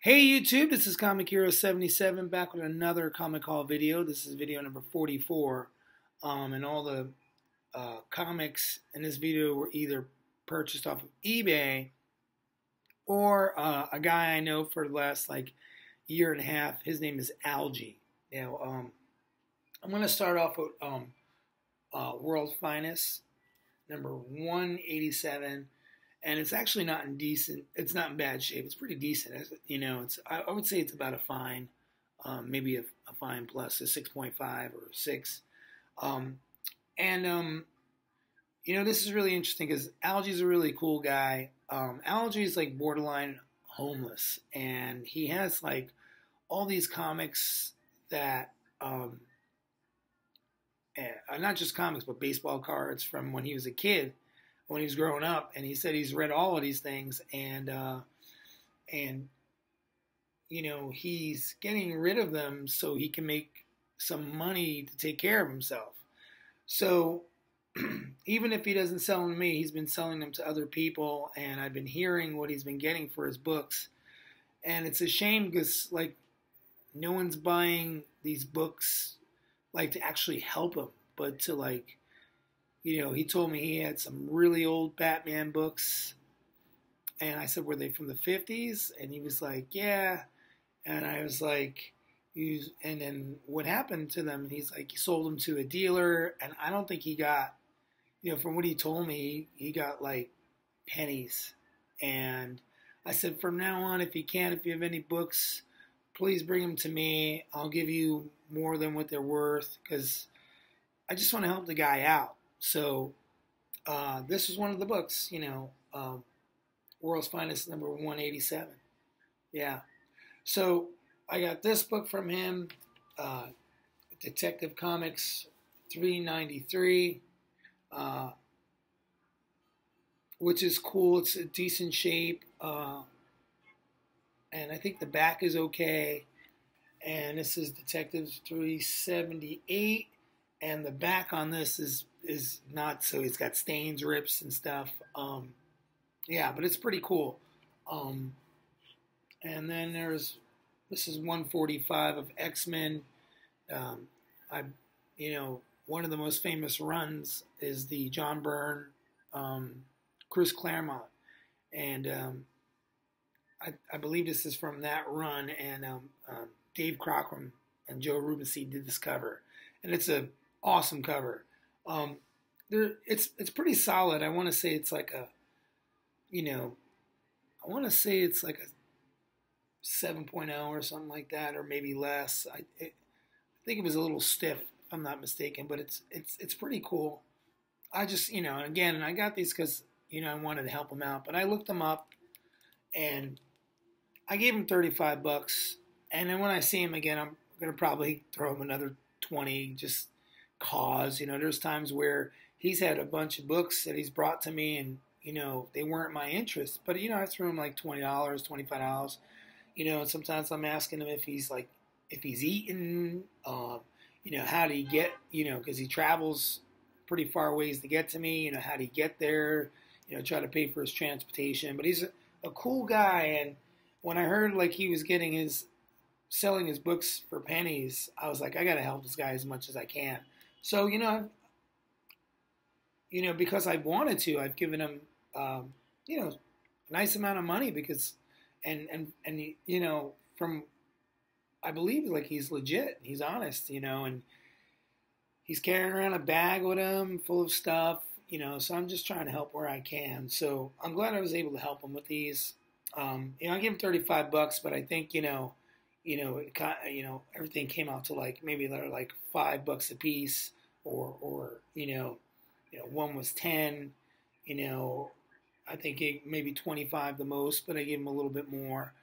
Hey YouTube, this is Comic Hero 77 back with another Comic Haul video. This is video number 44. And all the comics in this video were either purchased off of eBay or a guy I know for the last year and a half. His name is Algie. I'm going to start off with World's Finest, number 187. And it's actually not in decent. It's not in bad shape. It's pretty decent. I would say it's about a fine, maybe a fine plus a 6.5 or 6. This is really interesting because Algie's a really cool guy. Algie's like borderline homeless, and he has like all these comics that, not just comics, but baseball cards from when he was a kid, when he was growing up, and he said he's read all of these things, and he's getting rid of them so he can make some money to take care of himself. So even if he doesn't sell them to me, he's been selling them to other people, and I've been hearing what he's been getting for his books, and it's a shame because no one's buying these books to actually help him, but to he told me he had some really old Batman books. And I said, were they from the 50s? And he was like, yeah. And I was like, and then what happened to them? And he's like, he sold them to a dealer. And I don't think he got, from what he told me, he got pennies. And I said, from now on, if you have any books, please bring them to me. I'll give you more than what they're worth because I just want to help the guy out. So this was one of the books, World's Finest, number 187. Yeah. So I got this book from him, Detective Comics 393, which is cool. It's a decent shape, and I think the back is okay. And this is Detectives 378, and the back on this is not, so it's got stains, rips, and stuff. But it's pretty cool. And then this is 145 of XMen. One of the most famous runs is the John Byrne, Chris Claremont, and I believe this is from that run. And Dave Cockrum and Joe Rubenstein did this cover, and it's a awesome cover. It's pretty solid. I want to say it's like a 7.0 or something like that, or maybe less. I think it was a little stiff, if I'm not mistaken, but it's pretty cool. I just, and again, I got these because, I wanted to help him out, but I looked them up and I gave him $35. And then when I see him again, I'm going to probably throw him another 20, just cause, there's times where he's had a bunch of books that he's brought to me and, they weren't my interest, but, I threw him like $20, $25, and sometimes I'm asking him if he's eating, how do he get, because he travels pretty far ways to get to me, how do he get there, try to pay for his transportation, but he's a cool guy. And when I heard he was selling his books for pennies, I was like, I got to help this guy as much as I can. So, because I wanted to, I've given him, a nice amount of money because, and from, I believe he's legit, he's honest, and he's carrying around a bag with him full of stuff, so I'm just trying to help where I can. So I'm glad I was able to help him with these. I give him $35, but I think, everything came out to maybe they're $5 a piece, or one was 10, I think maybe 25 the most, but I gave him a little bit more.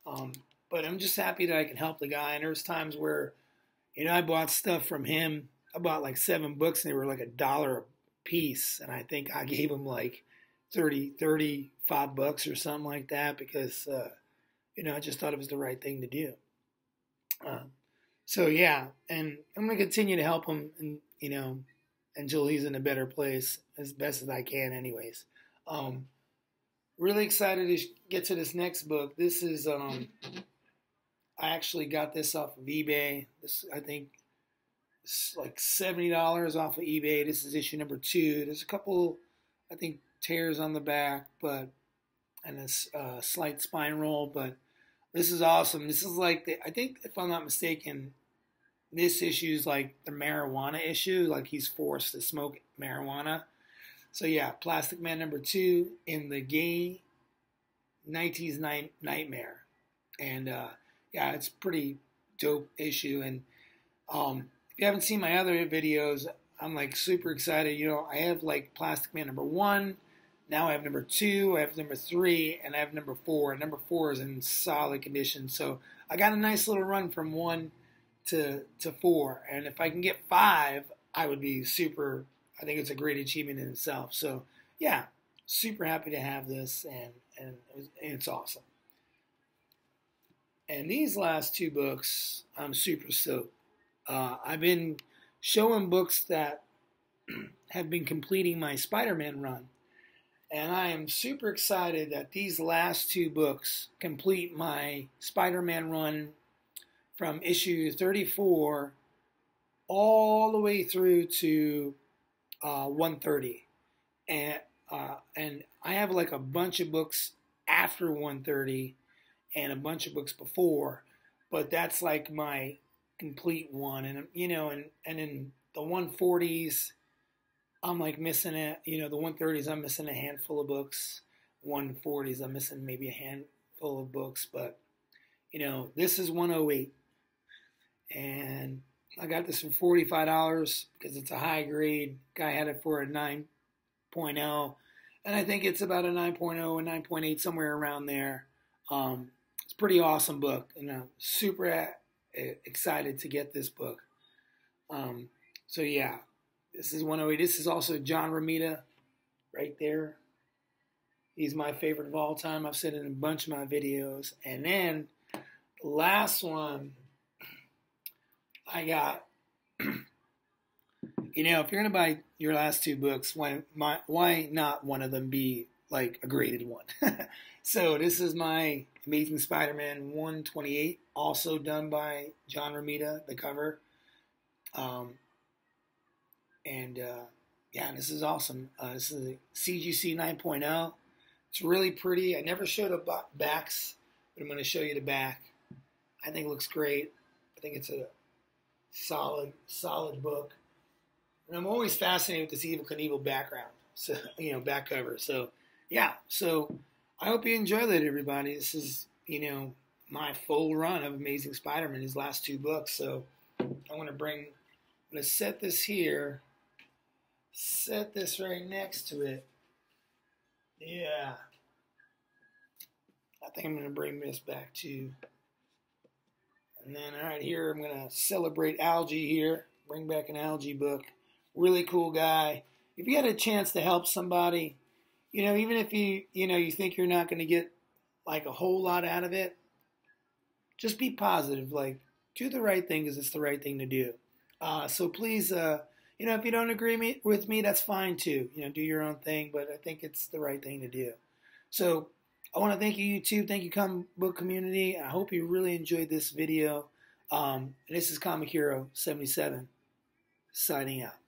But I'm just happy that I can help the guy. And there's times where, I bought stuff from him. I bought 7 books and they were $1 a piece. And I think I gave him $35 or something like that because, I just thought it was the right thing to do. So yeah, and I'm going to continue to help him, and until he's in a better place as best as I can anyways. Really excited to get to this next book. This is I actually got this off of eBay. This, I think, it's like $70 off of eBay. This is issue number 2. There's a couple, I think, tears on the back, but and a slight spine roll. But this is awesome. This is like I think, if I'm not mistaken, this issue is like the marijuana issue. Like he's forced to smoke marijuana. So yeah, Plastic Man number 2 in the gay 90s nightmare, and yeah, it's pretty dope issue. And if you haven't seen my other videos, I'm like super excited. You know, I have like Plastic Man number 1. Now I have number 2. I have number 3, and I have number 4. And number 4 is in solid condition. So I got a nice little run from 1 to 4. And if I can get 5, I would be super. I think it's a great achievement in itself. So yeah, super happy to have this, and it's awesome. And these last 2 books, I'm super stoked. I've been showing books that have been completing my Spider-Man run. And I am super excited that these last 2 books complete my Spider-Man run from issue 34 all the way through to 130. And I have like a bunch of books after 130 and a bunch of books before, but that's like my complete one. And you know, and in the 140s, I'm like missing it. You know, the 130s, I'm missing a handful of books. 140s, I'm missing maybe a handful of books. But you know, this is 108, and I got this for $45 because it's a high grade. Guy had it for a 9.0, and I think it's about a 9.0 and 9.8, somewhere around there. It's a pretty awesome book, and I'm super excited to get this book. So yeah, this is 108. This is also John Romita right there. He's my favorite of all time. I've said it in a bunch of my videos. And then the last one I got, you know, if you're going to buy your last 2 books, why not one of them be like a graded one? So this is my Amazing Spider-Man 128, also done by John Romita, the cover. Yeah, this is awesome. This is a CGC 9.0. It's really pretty. I never showed the backs, but I'm going to show you the back. I think it looks great. I think it's a solid book. And I'm always fascinated with this Evel Knievel background. So, you know, back cover. So, yeah. So, I hope you enjoyed it, everybody. This is, you know, my full run of Amazing Spider-Man, his last 2 books. So, I'm going to set this here. Set this right next to it. Yeah. I think I'm going to bring this back too. And then, all right, here I'm going to celebrate Algie here. Bring back an Algie book. Really cool guy. If you had a chance to help somebody, you know, even if you think you're not going to get like a whole lot out of it, just be positive. Like, do the right thing because it's the right thing to do. So please, you know, if you don't agree with me, that's fine too. You know, do your own thing, but I think it's the right thing to do. So I want to thank you, YouTube. Thank you, comic book community. I hope you really enjoyed this video. And this is Comic Hero 77 signing out.